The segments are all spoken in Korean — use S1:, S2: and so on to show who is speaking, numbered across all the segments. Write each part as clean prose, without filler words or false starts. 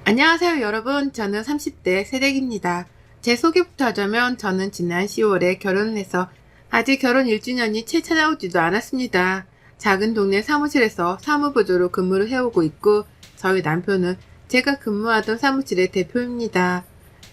S1: 안녕하세요 여러분. 저는 30대 새댁입니다. 제 소개부터 하자면 저는 지난 10월에 결혼을 해서 아직 결혼 1주년이 채 찾아오지도 않았습니다. 작은 동네 사무실에서 사무보조로 근무를 해오고 있고 저희 남편은 제가 근무하던 시실의 대표입니다.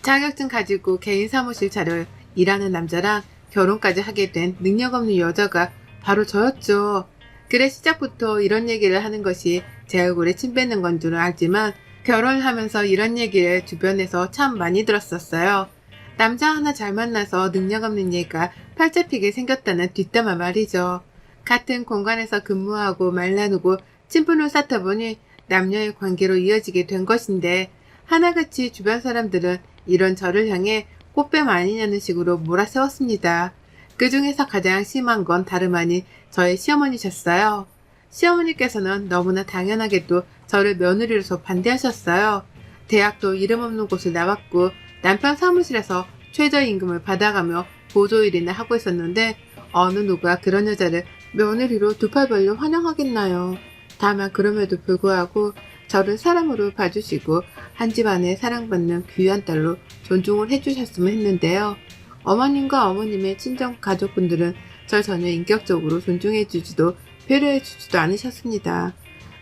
S1: 자격증 가지고 개인 사무실 차려 일하는 남자랑 결혼까지 하게 된 능력 없는 여자가 바로 저였죠. 그래 시작부터 이런 얘기를 하는 것이 제 얼굴에 침 뱉는 건 줄은 알지만 결혼을 하면서 이런 얘기를 주변에서 참 많이 들었었어요. 남자 하나 잘 만나서 능력 없는 얘가 팔자피게 생겼다는 뒷담화 말이죠. 같은 공간에서 근무하고 말 나누고 친분을 쌓다 보니 남녀의 관계로 이어지게 된 것인데 하나같이 주변 사람들은 이런 저를 향해 꽃뱀 아니냐는 식으로 몰아세웠습니다. 그 중에서 가장 심한 건 다름 아닌 저의 시어머니셨어요. 시어머니께서는 너무나 당연하게도 저를 며느리로서 반대하셨어요. 대학도 이름 없는 곳을 나왔고 남편 사무실에서 최저임금을 받아가며 보조일이나 하고 있었는데 어느 누가 그런 여자를 며느리로 두 팔 벌려 환영하겠나요. 다만 그럼에도 불구하고 저를 사람으로 봐주시고 한 집안에 사랑받는 귀한 딸로 존중을 해주셨으면 했는데요. 어머님과 어머님의 친정 가족분들은 절 전혀 인격적으로 존중해주지도 배려해주지도 않으셨습니다.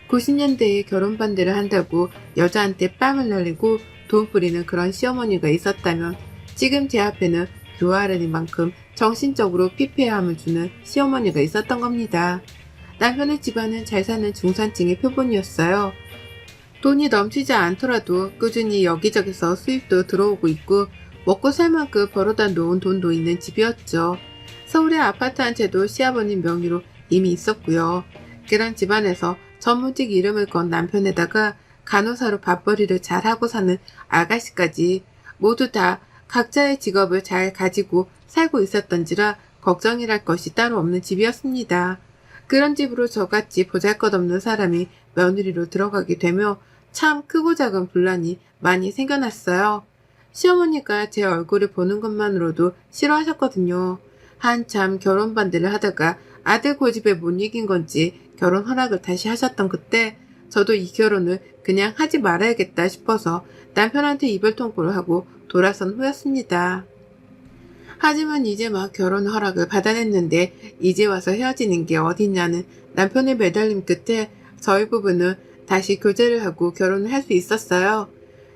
S1: 90년대에 결혼 반대를 한다고 여자한테 뺨을 날리고 돈 뿌리는 그런 시어머니가 있었다면 지금 제 앞에는 교활하니만큼 정신적으로 피폐함을 주는 시어머니가 있었던 겁니다. 남편의 집안은 잘 사는 중산층의 표본이었어요. 돈이 넘치지 않더라도 꾸준히 여기저기서 수입도 들어오고 있고 먹고 살 만큼 벌어다 놓은 돈도 있는 집이었죠. 서울의 아파트 한 채도 시아버님 명의로 이미 있었고요. 그런 집안에서 전문직 이름을 건 남편에다가 간호사로 밥벌이를 잘하고 사는 아가씨까지 모두 다 각자의 직업을 잘 가지고 살고 있었던지라 걱정이랄 것이 따로 없는 집이었습니다. 그런 집으로 저같이 보잘것없는 사람이 며느리로 들어가게 되며 참 크고 작은 분란이 많이 생겨났어요. 시어머니가 제 얼굴을 보는 것만으로도 싫어하셨거든요. 한참 결혼 반대를 하다가 아들 고집에 못 이긴 건지 결혼 허락을 다시 하셨던 그때 저도 이 결혼을 그냥 하지 말아야겠다 싶어서 남편한테 이별 통보를 하고 돌아선 후였습니다. 하지만 이제 막 결혼 허락을 받아냈는데 이제 와서 헤어지는 게 어딨냐는 남편의 매달림 끝에 저희 부부는 다시 교제를 하고 결혼을 할 수 있었어요.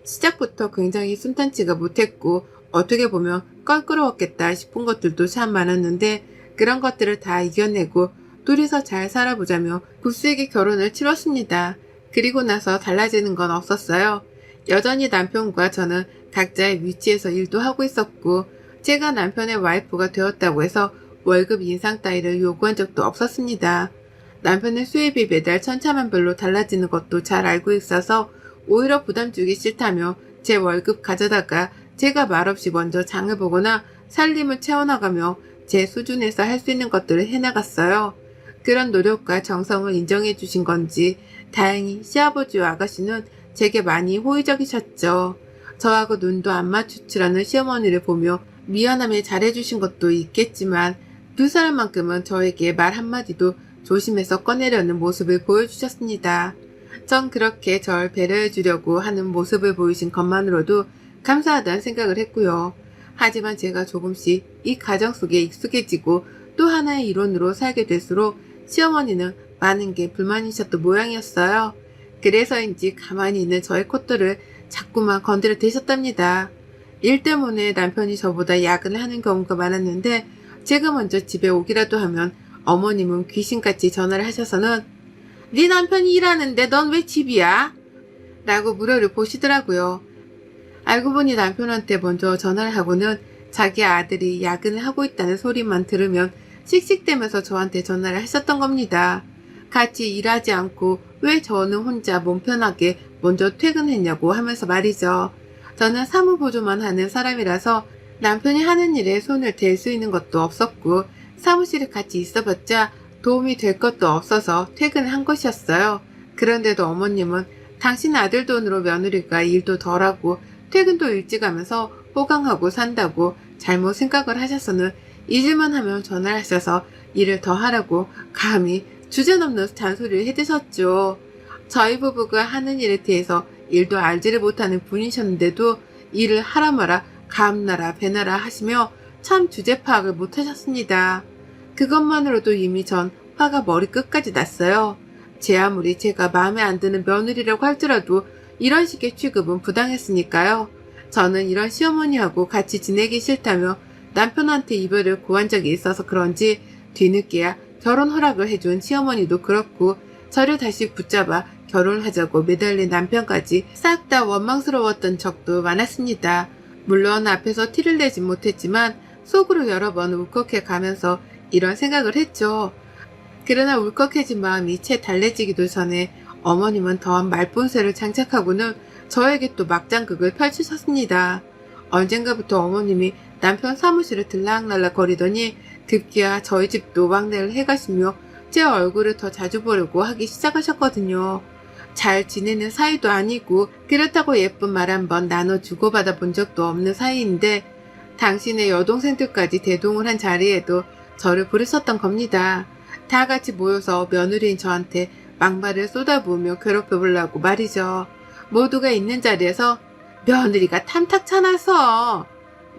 S1: 시작부터 굉장히 순탄치가 못했고 어떻게 보면 껄끄러웠겠다 싶은 것들도 참 많았는데 그런 것들을 다 이겨내고 둘이서 잘 살아보자며 굳세게 결혼을 치렀습니다. 그리고 나서 달라지는 건 없었어요. 여전히 남편과 저는 각자의 위치에서 일도 하고 있었고 제가 남편의 와이프가 되었다고 해서 월급 인상 따위를 요구한 적도 없었습니다. 남편의 수입이 매달 천차만별로 달라지는 것도 잘 알고 있어서 오히려 부담 주기 싫다며 제 월급 가져다가 제가 말없이 먼저 장을 보거나 살림을 채워나가며 제 수준에서 할 수 있는 것들을 해나갔어요. 그런 노력과 정성을 인정해 주신 건지 다행히 시아버지와 아가씨는 제게 많이 호의적이셨죠. 저하고 눈도 안 마주치라는 시어머니를 보며 미안함에 잘해주신 것도 있겠지만 두 사람만큼은 저에게 말 한마디도 조심해서 꺼내려는 모습을 보여주셨습니다. 전 그렇게 절 배려해 주려고 하는 모습을 보이신 것만으로도 감사하다는 생각을 했고요. 하지만 제가 조금씩 이 가정 속에 익숙해지고 또 하나의 이론으로 살게 될수록 시어머니는 많은 게 불만이셨던 모양이었어요. 그래서인지 가만히 있는 저의 콧대를 자꾸만 건드려 대셨답니다. 일 때문에 남편이 저보다 야근을 하는 경우가 많았는데 제가 먼저 집에 오기라도 하면 어머님은 귀신같이 전화를 하셔서는 네 남편이 일하는데 넌 왜 집이야? 라고 무료를 보시더라고요. 알고 보니 남편한테 먼저 전화를 하고는 자기 아들이 야근을 하고 있다는 소리만 들으면 씩씩대면서 저한테 전화를 하셨던 겁니다. 같이 일하지 않고 왜 저는 혼자 몸 편하게 먼저 퇴근했냐고 하면서 말이죠. 저는 사무보조만 하는 사람이라서 남편이 하는 일에 손을 댈 수 있는 것도 없었고 사무실에 같이 있어봤자 도움이 될 것도 없어서 퇴근을 한 것이었어요. 그런데도 어머님은 당신 아들 돈으로 며느리가 일도 덜하고 퇴근도 일찍 하면서 호강하고 산다고 잘못 생각을 하셔서는 잊을만 하면 전화를 하셔서 일을 더 하라고 감히 주제넘는 잔소리를 해대셨죠. 저희 부부가 하는 일에 대해서 일도 알지를 못하는 분이셨는데도 일을 하라 마라 감나라 배나라 하시며 참 주제 파악을 못하셨습니다. 그것만으로도 이미 전 화가 머리끝까지 났어요. 제 아무리 제가 마음에 안 드는 며느리라고 할지라도 이런 식의 취급은 부당했으니까요. 저는 이런 시어머니하고 같이 지내기 싫다며 남편한테 이별을 고한 적이 있어서 그런지 뒤늦게야 결혼 허락을 해준 시어머니도 그렇고 저를 다시 붙잡아 결혼하자고 매달린 남편까지 싹 다 원망스러웠던 적도 많았습니다. 물론 앞에서 티를 내지 못했지만 속으로 여러 번 울컥해 가면서 이런 생각을 했죠. 그러나 울컥해진 마음이 채 달래지기도 전에 어머님은 더한 말본세를 장착하고는 저에게 또 막장극을 펼치셨습니다. 언젠가부터 어머님이 남편 사무실을 들락날락 거리더니 급기야 저희 집도 왕래를 해가시며 제 얼굴을 더 자주 보려고 하기 시작하셨거든요. 잘 지내는 사이도 아니고 그렇다고 예쁜 말 한번 나눠 주고받아 본 적도 없는 사이인데 당신의 여동생들까지 대동을 한 자리에도 저를 부르셨던 겁니다. 다 같이 모여서 며느리인 저한테 막말을 쏟아부으며 괴롭혀보려고 말이죠. 모두가 있는 자리에서 며느리가 탐탁찮아서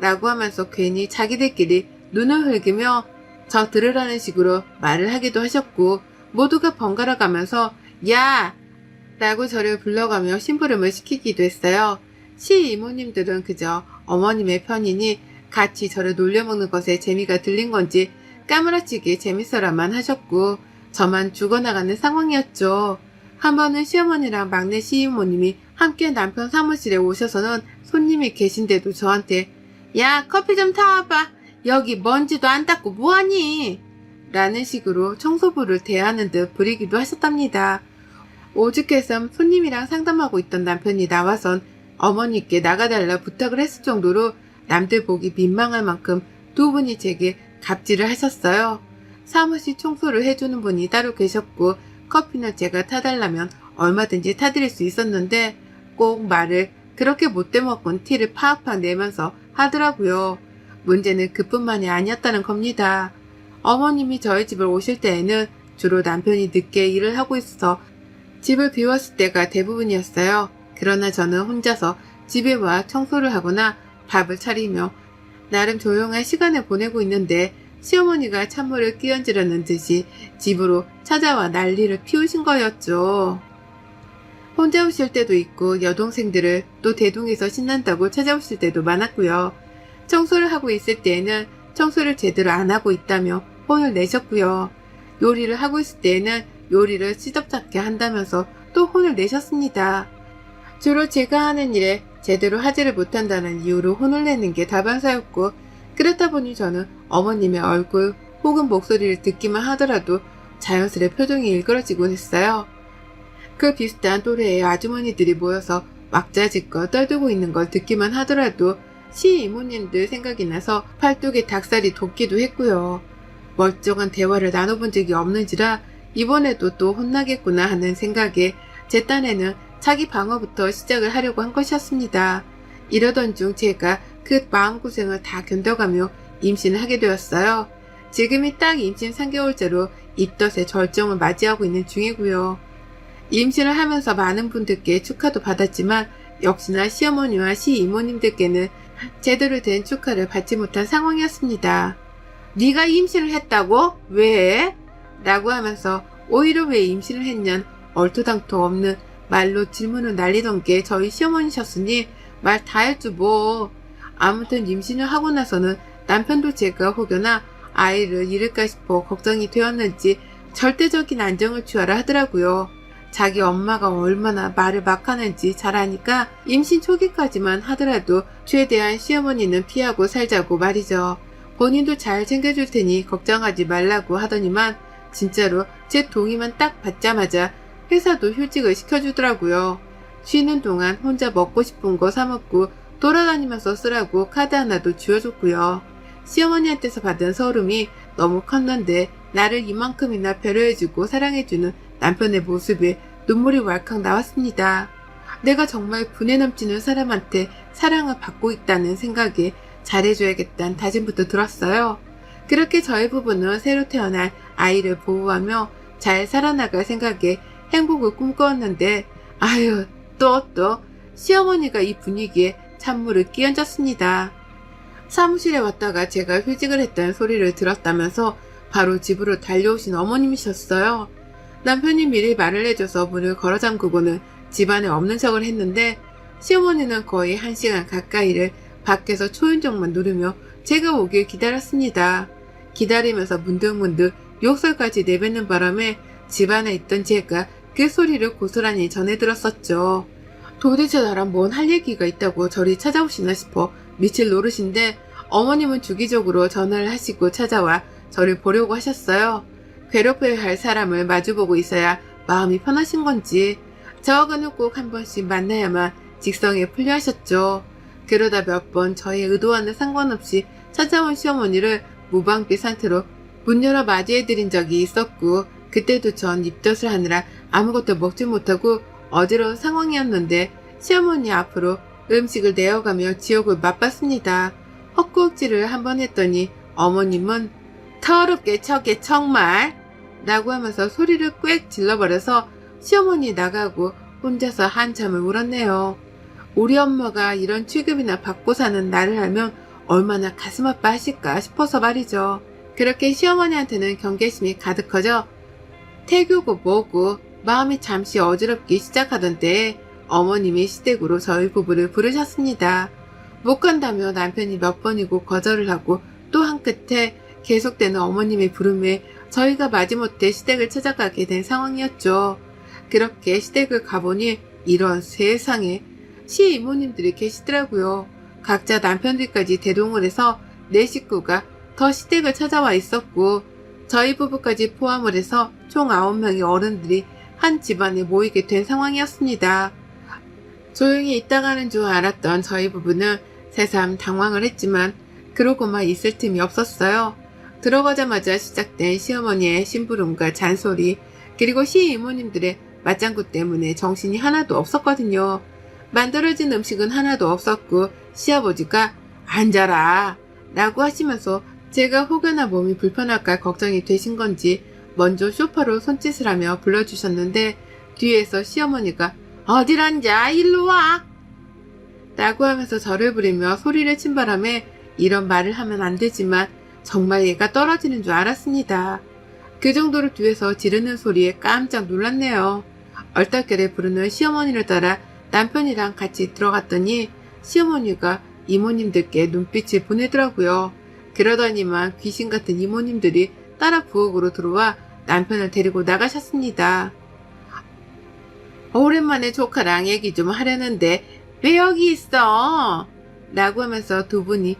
S1: 라고 하면서 괜히 자기들끼리 눈을 흘기며 저 들으라는 식으로 말을 하기도 하셨고 모두가 번갈아 가면서 야! 라고 저를 불러가며 심부름을 시키기도 했어요. 시이모님들은 그저 어머님의 편이니 같이 저를 놀려먹는 것에 재미가 들린 건지 까무라치게 재밌어라만 하셨고 저만 죽어나가는 상황이었죠. 한 번은 시어머니랑 막내 시이모님이 함께 남편 사무실에 오셔서는 손님이 계신데도 저한테 야 커피 좀 타와봐. 여기 먼지도 안 닦고 뭐하니? 라는 식으로 청소부를 대하는 듯 부리기도 하셨답니다. 오죽해서 손님이랑 상담하고 있던 남편이 나와선 어머니께 나가달라 부탁을 했을 정도로 남들 보기 민망할 만큼 두 분이 제게 갑질을 하셨어요. 사무실 청소를 해주는 분이 따로 계셨고 커피는 제가 타달라면 얼마든지 타드릴 수 있었는데 꼭 말을 그렇게 못돼 먹은 티를 팍팍 내면서 하더라고요. 문제는 그뿐만이 아니었다는 겁니다. 어머님이 저희 집을 오실 때에는 주로 남편이 늦게 일을 하고 있어서 집을 비웠을 때가 대부분이었어요. 그러나 저는 혼자서 집에 와 청소를 하거나 밥을 차리며 나름 조용한 시간을 보내고 있는데 시어머니가 찬물을 끼얹으려는 듯이 집으로 찾아와 난리를 피우신 거였죠. 혼자 오실 때도 있고 여동생들을 또 대동해서 신난다고 찾아오실 때도 많았고요. 청소를 하고 있을 때에는 청소를 제대로 안 하고 있다며 혼을 내셨고요. 요리를 하고 있을 때에는 요리를 시덥잖게 한다면서 또 혼을 내셨습니다. 주로 제가 하는 일에 제대로 하지를 못한다는 이유로 혼을 내는 게 다반사였고 그렇다 보니 저는 어머님의 얼굴 혹은 목소리를 듣기만 하더라도 자연스레 표정이 일그러지곤 했어요. 그 비슷한 또래의 아주머니들이 모여서 왁자지껄 떨들고 있는 걸 듣기만 하더라도 시이모님들 생각이 나서 팔뚝에 닭살이 돋기도 했고요. 멀쩡한 대화를 나눠본 적이 없는지라 이번에도 또 혼나겠구나 하는 생각에 제 딴에는 자기 방어부터 시작을 하려고 한 것이었습니다. 이러던 중 제가 그 마음고생을 다 견뎌가며 임신을 하게 되었어요. 지금이 딱 임신 3개월째로 입덧의 절정을 맞이하고 있는 중이고요. 임신을 하면서 많은 분들께 축하도 받았지만 역시나 시어머니와 시이모님들께는 제대로 된 축하를 받지 못한 상황이었습니다. 네가 임신을 했다고? 왜? 라고 하면서 오히려 왜 임신을 했냔 얼토당토 없는 말로 질문을 날리던 게 저희 시어머니셨으니 말 다 했죠 뭐. 아무튼 임신을 하고 나서는 남편도 제가 혹여나 아이를 잃을까 싶어 걱정이 되었는지 절대적인 안정을 취하라 하더라고요. 자기 엄마가 얼마나 말을 막 하는지 잘 아니까 임신 초기까지만 하더라도 최대한 시어머니는 피하고 살자고 말이죠. 본인도 잘 챙겨줄 테니 걱정하지 말라고 하더니만 진짜로 제 동의만 딱 받자마자 회사도 휴직을 시켜주더라고요. 쉬는 동안 혼자 먹고 싶은 거 사먹고 돌아다니면서 쓰라고 카드 하나도 쥐어줬고요. 시어머니한테서 받은 서름이 너무 컸는데 나를 이만큼이나 배려해주고 사랑해주는 남편의 모습에 눈물이 왈칵 나왔습니다. 내가 정말 분에 넘치는 사람한테 사랑을 받고 있다는 생각에 잘해줘야겠다는 다짐부터 들었어요. 그렇게 저희 부부는 새로 태어날 아이를 보호하며 잘 살아나갈 생각에 행복을 꿈꿔왔는데 아유 또 시어머니가 이 분위기에 찬물을 끼얹었습니다. 사무실에 왔다가 제가 휴직을 했다는 소리를 들었다면서 바로 집으로 달려오신 어머님이셨어요. 남편이 미리 말을 해줘서 문을 걸어 잠그고는 집안에 없는 척을 했는데 시어머니는 거의 1시간 가까이를 밖에서 초인종만 누르며 제가 오길 기다렸습니다. 기다리면서 문득문득 욕설까지 내뱉는 바람에 집안에 있던 제가 그 소리를 고스란히 전해 들었었죠. 도대체 나랑 뭔 할 얘기가 있다고 저리 찾아오시나 싶어 미칠 노릇인데 어머님은 주기적으로 전화를 하시고 찾아와 저를 보려고 하셨어요. 괴롭혀야 할 사람을 마주보고 있어야 마음이 편하신 건지 저하고는 꼭 한 번씩 만나야만 직성에 풀려 하셨죠. 그러다 몇 번 저의 의도와는 상관없이 찾아온 시어머니를 무방비 상태로 문 열어 맞이해드린 적이 있었고 그때도 전 입덧을 하느라 아무것도 먹지 못하고 어지러운 상황이었는데 시어머니 앞으로 음식을 내어가며 지옥을 맛봤습니다. 헛구역질을 한번 했더니 어머님은 더럽게 저게 정말 라고 하면서 소리를 꽥 질러버려서 시어머니 나가고 혼자서 한참을 울었네요. 우리 엄마가 이런 취급이나 받고 사는 나를 알면 얼마나 가슴 아파하실까 싶어서 말이죠. 그렇게 시어머니한테는 경계심이 가득 커져 태교고 뭐고 마음이 잠시 어지럽기 시작하던 때에 어머님이 시댁으로 저희 부부를 부르셨습니다. 못 간다며 남편이 몇 번이고 거절을 하고 또 한 끝에 계속되는 어머님의 부름에 저희가 마지못해 시댁을 찾아가게 된 상황이었죠. 그렇게 시댁을 가보니 이런 세상에 시이모님들이 계시더라고요. 각자 남편들까지 대동을 해서 네 식구가 더 시댁을 찾아와 있었고 저희 부부까지 포함을 해서 총 9명의 어른들이 한 집안에 모이게 된 상황이었습니다. 조용히 있다가는 줄 알았던 저희 부부는 새삼 당황을 했지만 그러고만 있을 틈이 없었어요. 들어가자마자 시작된 시어머니의 심부름과 잔소리 그리고 시이모님들의 맞장구 때문에 정신이 하나도 없었거든요. 만들어진 음식은 하나도 없었고 시아버지가 앉아라 라고 하시면서 제가 혹여나 몸이 불편할까 걱정이 되신 건지 먼저 소파로 손짓을 하며 불러주셨는데 뒤에서 시어머니가 어딜 앉아 일로 와 라고 하면서 저를 부리며 소리를 친 바람에 이런 말을 하면 안 되지만 정말 얘가 떨어지는 줄 알았습니다. 그 정도로 뒤에서 지르는 소리에 깜짝 놀랐네요. 얼떨결에 부르는 시어머니를 따라 남편이랑 같이 들어갔더니 시어머니가 이모님들께 눈빛을 보내더라고요. 그러더니만 귀신 같은 이모님들이 따라 부엌으로 들어와 남편을 데리고 나가셨습니다. 오랜만에 조카랑 얘기 좀 하려는데 왜 여기 있어? 라고 하면서 두 분이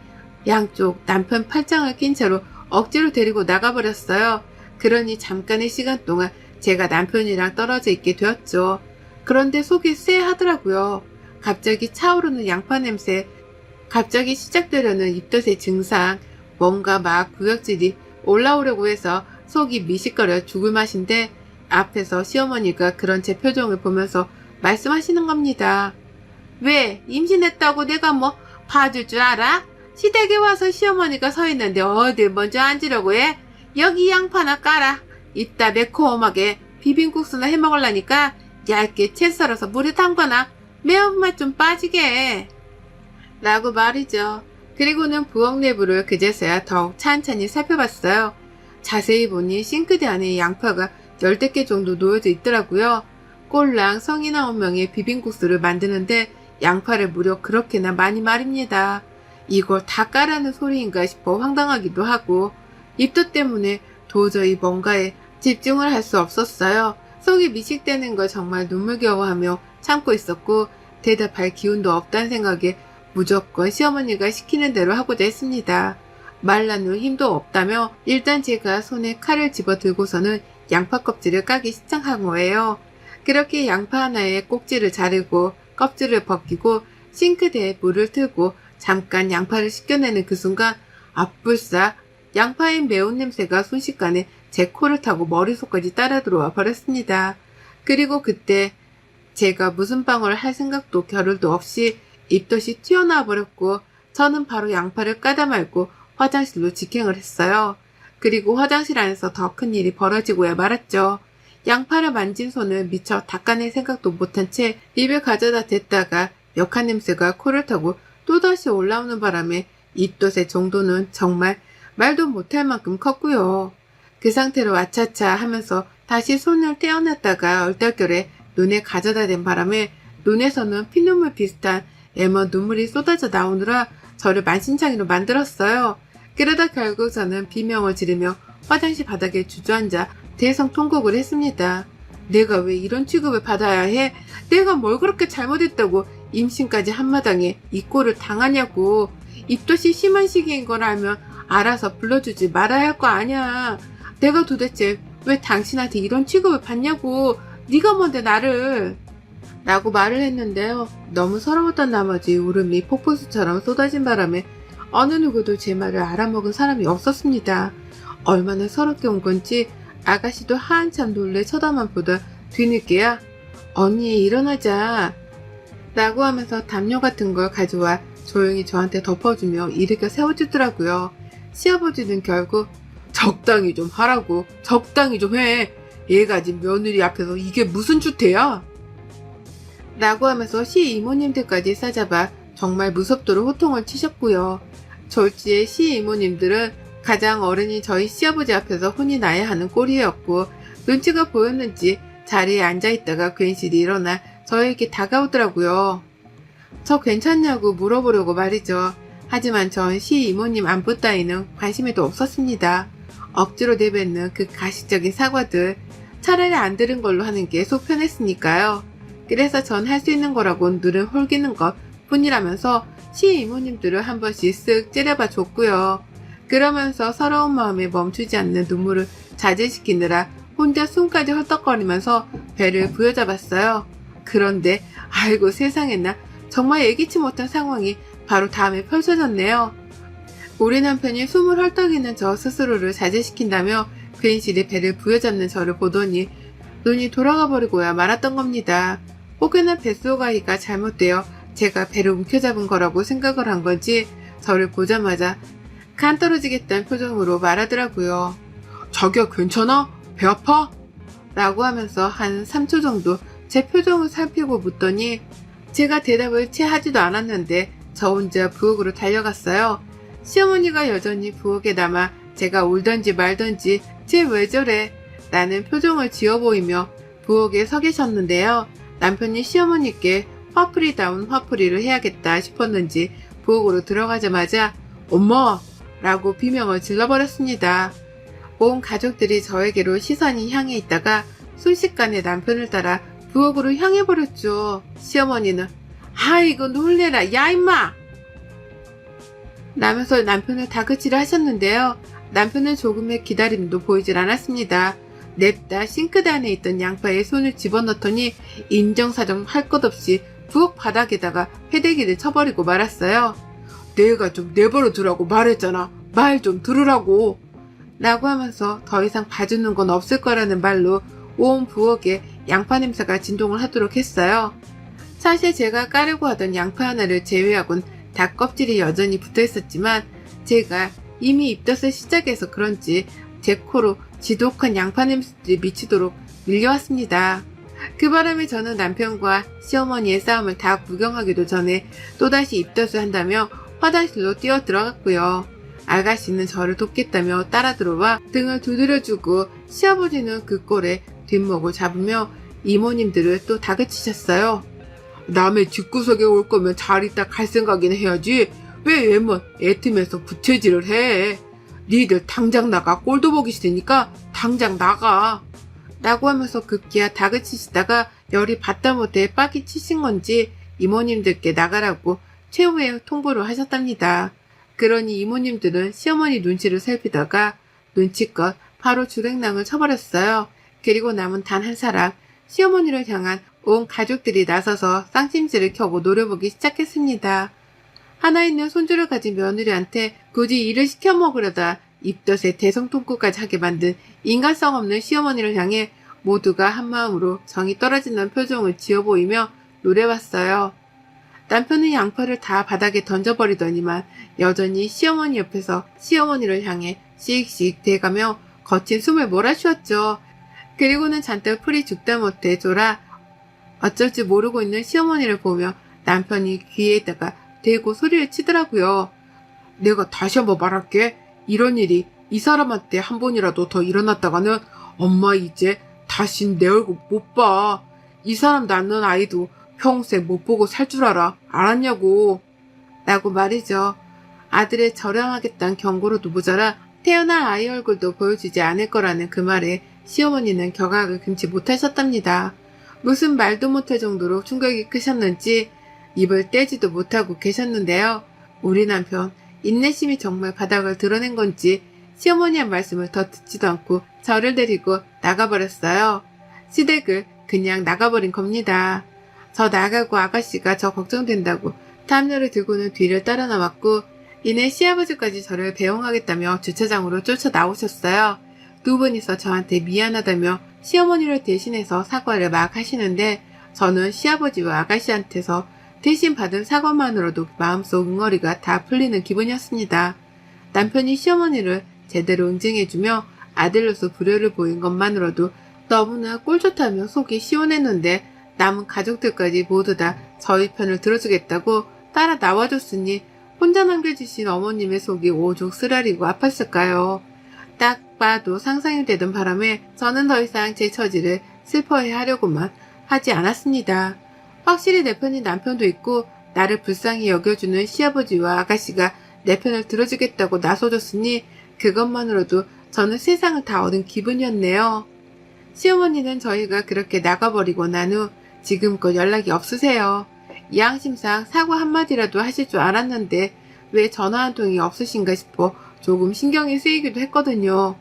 S1: 양쪽 남편 팔짱을 낀 채로 억지로 데리고 나가버렸어요. 그러니 잠깐의 시간 동안 제가 남편이랑 떨어져 있게 되었죠. 그런데 속이 쎄하더라고요. 갑자기 차오르는 양파 냄새, 갑자기 시작되려는 입덧의 증상, 뭔가 막 구역질이 올라오려고 해서 속이 미식거려 죽을 맛인데 앞에서 시어머니가 그런 제 표정을 보면서 말씀하시는 겁니다. 왜 임신했다고 내가 뭐 봐줄 줄 알아? 시댁에 와서 시어머니가 서 있는데 어딜 먼저 앉으려고 해? 여기 양파나 깔아. 이따 매콤하게 비빔국수나 해먹으려니까 얇게 채 썰어서 물에 담거나 매운맛 좀 빠지게 해. 라고 말이죠. 그리고는 부엌 내부를 그제서야 더욱 찬찬히 살펴봤어요. 자세히 보니 싱크대 안에 양파가 10개 정도 놓여져 있더라고요. 꼴랑 성인 9명의 비빔국수를 만드는데 양파를 무려 그렇게나 많이 말입니다. 이걸 다 까라는 소리인가 싶어 황당하기도 하고 입덧 때문에 도저히 뭔가에 집중을 할 수 없었어요. 속이 미식되는 걸 정말 눈물겨워하며 참고 있었고 대답할 기운도 없다는 생각에 무조건 시어머니가 시키는 대로 하고자 했습니다. 말 나눌 힘도 없다며 일단 제가 손에 칼을 집어들고서는 양파 껍질을 까기 시작한 거예요. 그렇게 양파 하나에 꼭지를 자르고 껍질을 벗기고 싱크대에 물을 틀고 잠깐 양파를 씻겨내는 그 순간 아뿔싸 양파의 매운 냄새가 순식간에 제 코를 타고 머릿속까지 따라 들어와 버렸습니다. 그리고 그때 제가 무슨 방어를 할 생각도 겨를도 없이 입덧이 튀어나와 버렸고 저는 바로 양파를 까다 말고 화장실로 직행을 했어요. 그리고 화장실 안에서 더 큰 일이 벌어지고야 말았죠. 양파를 만진 손을 미처 닦아낼 생각도 못한 채 입에 가져다 댔다가 역한 냄새가 코를 타고 또다시 올라오는 바람에 입덧의 정도는 정말 말도 못할 만큼 컸고요. 그 상태로 아차차 하면서 다시 손을 떼어냈다가 얼떨결에 눈에 가져다 댄 바람에 눈에서는 피눈물 비슷한 애먼 눈물이 쏟아져 나오느라 저를 만신창이로 만들었어요. 그러다 결국 저는 비명을 지르며 화장실 바닥에 주저앉아 대성통곡을 했습니다. 내가 왜 이런 취급을 받아야 해? 내가 뭘 그렇게 잘못했다고 임신까지 한마당에 이 꼴을 당하냐고. 입덧이 심한 시기인 걸 알면 알아서 불러주지 말아야 할 거 아냐. 내가 도대체 왜 당신한테 이런 취급을 받냐고. 네가 뭔데 나를. 라고 말을 했는데요. 너무 서러웠던 나머지 울음이 폭포수처럼 쏟아진 바람에 어느 누구도 제 말을 알아먹은 사람이 없었습니다. 얼마나 서럽게 온 건지 아가씨도 한참 놀래 쳐다만 보다 뒤늦게야 언니 일어나자 라고 하면서 담요 같은 걸 가져와 조용히 저한테 덮어주며 일으켜 세워주더라고요. 시아버지는 결국 적당히 좀 하라고, 적당히 좀 해. 얘가 지금 며느리 앞에서 이게 무슨 주태야? 라고 하면서 시이모님들까지 싸잡아 정말 무섭도록 호통을 치셨고요. 졸지에 시이모님들은 가장 어른이 저희 시아버지 앞에서 혼이 나야 하는 꼴이었고 눈치가 보였는지 자리에 앉아있다가 괜시리 일어나 저에게 다가오더라고요. 저 괜찮냐고 물어보려고 말이죠. 하지만 전 시이모님 안부 따위는 관심에도 없었습니다. 억지로 내뱉는 그 가식적인 사과들 차라리 안 들은 걸로 하는 게 속 편했으니까요. 그래서 전 할 수 있는 거라고 눈을 홀기는 것 뿐이라면서 시이모님들을 한 번씩 쓱 째려봐 줬고요. 그러면서 서러운 마음에 멈추지 않는 눈물을 자제시키느라 혼자 숨까지 헐떡거리면서 배를 부여잡았어요. 그런데 아이고 세상에나 정말 예기치 못한 상황이 바로 다음에 펼쳐졌네요. 우리 남편이 숨을 헐떡이는 저 스스로를 자제시킨다며 괜시리 배를 부여잡는 저를 보더니 눈이 돌아가 버리고야 말았던 겁니다. 혹여나 뱃속아이가 잘못되어 제가 배를 움켜잡은 거라고 생각을 한 건지 저를 보자마자 간 떨어지겠다는 표정으로 말하더라고요. 자기야 괜찮아? 배 아파? 라고 하면서 한 3초 정도 제 표정을 살피고 묻더니 제가 대답을 채 하지도 않았는데 저 혼자 부엌으로 달려갔어요. 시어머니가 여전히 부엌에 남아 제가 울던지 말던지 쟤 왜 저래? 라는 표정을 지어 보이며 부엌에 서 계셨는데요. 남편이 시어머니께 화풀이다운 화풀이를 해야겠다 싶었는지 부엌으로 들어가자마자 엄마! 라고 비명을 질러버렸습니다. 온 가족들이 저에게로 시선이 향해 있다가 순식간에 남편을 따라 부엌으로 향해버렸죠. 시어머니는 아이고 놀래라 야 임마! 라면서 남편을 다그치려 하셨는데요. 남편은 조금의 기다림도 보이질 않았습니다. 냅다 싱크대 안에 있던 양파에 손을 집어넣더니 인정사정 할 것 없이 부엌 바닥에다가 패대기를 쳐버리고 말았어요. 내가 좀 내버려 두라고 말했잖아. 말 좀 들으라고. 라고 하면서 더 이상 봐주는 건 없을 거라는 말로 온 부엌에 양파 냄새가 진동을 하도록 했어요. 사실 제가 까려고 하던 양파 하나를 제외하곤 닭 껍질이 여전히 붙어 있었지만 제가 이미 입덧을 시작해서 그런지 제 코로 지독한 양파 냄새들이 미치도록 밀려왔습니다. 그 바람에 저는 남편과 시어머니의 싸움을 다 구경하기도 전에 또다시 입덧을 한다며 화장실로 뛰어 들어갔고요. 아가씨는 저를 돕겠다며 따라 들어와 등을 두드려주고 시아버지는 그 꼴에 뒷목을 잡으며 이모님들을 또 다그치셨어요. 남의 집구석에 올 거면 잘 있다 갈 생각이나 해야지. 왜 애먼 애틈에서 부채질을 해. 니들 당장 나가. 꼴도 보기 싫으니까 당장 나가. 라고 하면서 급기야 다그치시다가 열이 받다 못해 빡이 치신 건지 이모님들께 나가라고 최후의 통보를 하셨답니다. 그러니 이모님들은 시어머니 눈치를 살피다가 눈치껏 바로 주랭랑을 쳐버렸어요. 그리고 남은 단 한 사람, 시어머니를 향한 온 가족들이 나서서 쌍심지를 켜고 노려보기 시작했습니다. 하나 있는 손주를 가진 며느리한테 굳이 일을 시켜 먹으려다 입덧에 대성통곡까지 하게 만든 인간성 없는 시어머니를 향해 모두가 한마음으로 정이 떨어지는 표정을 지어 보이며 노래봤어요. 남편은 양파를 다 바닥에 던져버리더니만 여전히 시어머니 옆에서 시어머니를 향해 씩씩 대가며 거친 숨을 몰아쉬었죠. 그리고는 잔뜩 풀이 죽다 못해 졸아 어쩔 줄 모르고 있는 시어머니를 보며 남편이 귀에다가 대고 소리를 치더라고요. 내가 다시 한번 말할게. 이런 일이 이 사람한테 한 번이라도 더 일어났다가는 엄마 이제 다신 내 얼굴 못 봐. 이 사람 낳는 아이도 평생 못 보고 살 줄 알았냐고. 라고 말이죠. 아들을 절양하겠다는 경고로도 모자라 태어날 아이 얼굴도 보여주지 않을 거라는 그 말에 시어머니는 격앙을 금치 못하셨답니다. 무슨 말도 못할 정도로 충격이 크셨는지 입을 떼지도 못하고 계셨는데요. 우리 남편 인내심이 정말 바닥을 드러낸 건지 시어머니의 말씀을 더 듣지도 않고 저를 데리고 나가버렸어요. 시댁을 그냥 나가버린 겁니다. 저 나가고 아가씨가 저 걱정된다고 담요를 들고는 뒤를 따라 나왔고 이내 시아버지까지 저를 배웅하겠다며 주차장으로 쫓아 나오셨어요. 두 분이서 저한테 미안하다며 시어머니를 대신해서 사과를 막 하시는데 저는 시아버지와 아가씨한테서 대신 받은 사과만으로도 마음속 응어리가 다 풀리는 기분이었습니다. 남편이 시어머니를 제대로 응징해주며 아들로서 불효를 보인 것만으로도 너무나 꼴좋다며 속이 시원했는데 남은 가족들까지 모두 다 저희 편을 들어주겠다고 따라 나와줬으니 혼자 남겨주신 어머님의 속이 오죽 쓰라리고 아팠을까요. 딱 봐도 상상이 되던 바람에 저는 더 이상 제 처지를 슬퍼해하려고만 하지 않았습니다. 확실히 내 편인 남편도 있고 나를 불쌍히 여겨주는 시아버지와 아가씨가 내 편을 들어주겠다고 나서줬으니 그것만으로도 저는 세상을 다 얻은 기분이었네요. 시어머니는 저희가 그렇게 나가버리고 난 후 지금껏 연락이 없으세요. 양심상 사과 한마디라도 하실 줄 알았는데 왜 전화 한 통이 없으신가 싶어 조금 신경이 쓰이기도 했거든요.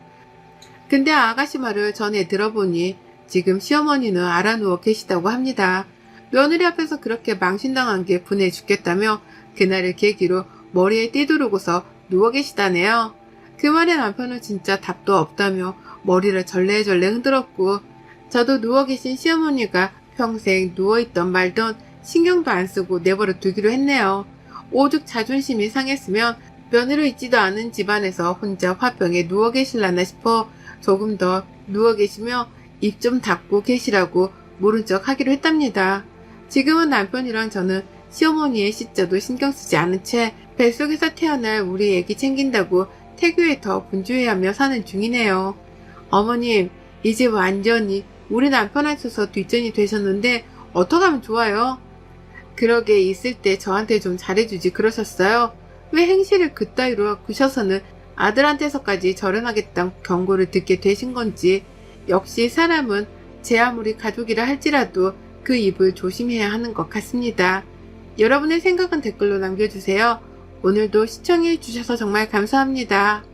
S1: 근데 아가씨 말을 전에 들어보니 지금 시어머니는 알아누워 계시다고 합니다. 며느리 앞에서 그렇게 망신당한 게 분해 죽겠다며 그날을 계기로 머리에 띠두르고서 누워 계시다네요. 그 말에 남편은 진짜 답도 없다며 머리를 절레절레 흔들었고 저도 누워 계신 시어머니가 평생 누워있던 말던 신경도 안 쓰고 내버려 두기로 했네요. 오죽 자존심이 상했으면 며느리 있지도 않은 집안에서 혼자 화병에 누워 계실라나 싶어 조금 더 누워 계시며 입 좀 닫고 계시라고 모른 척 하기로 했답니다. 지금은 남편이랑 저는 시어머니의 시자도 신경 쓰지 않은 채 뱃속에서 태어날 우리 애기 챙긴다고 태교에 더 분주해하며 사는 중이네요. 어머님, 이제 완전히 우리 남편한테서 뒷전이 되셨는데 어떡하면 좋아요? 그러게 있을 때 저한테 좀 잘해주지 그러셨어요? 왜 행실을 그따위로 구셔서는 아들한테서까지 절연하겠다는 경고를 듣게 되신 건지. 역시 사람은 제 아무리 가족이라 할지라도 그 입을 조심해야 하는 것 같습니다. 여러분의 생각은 댓글로 남겨주세요. 오늘도 시청해 주셔서 정말 감사합니다.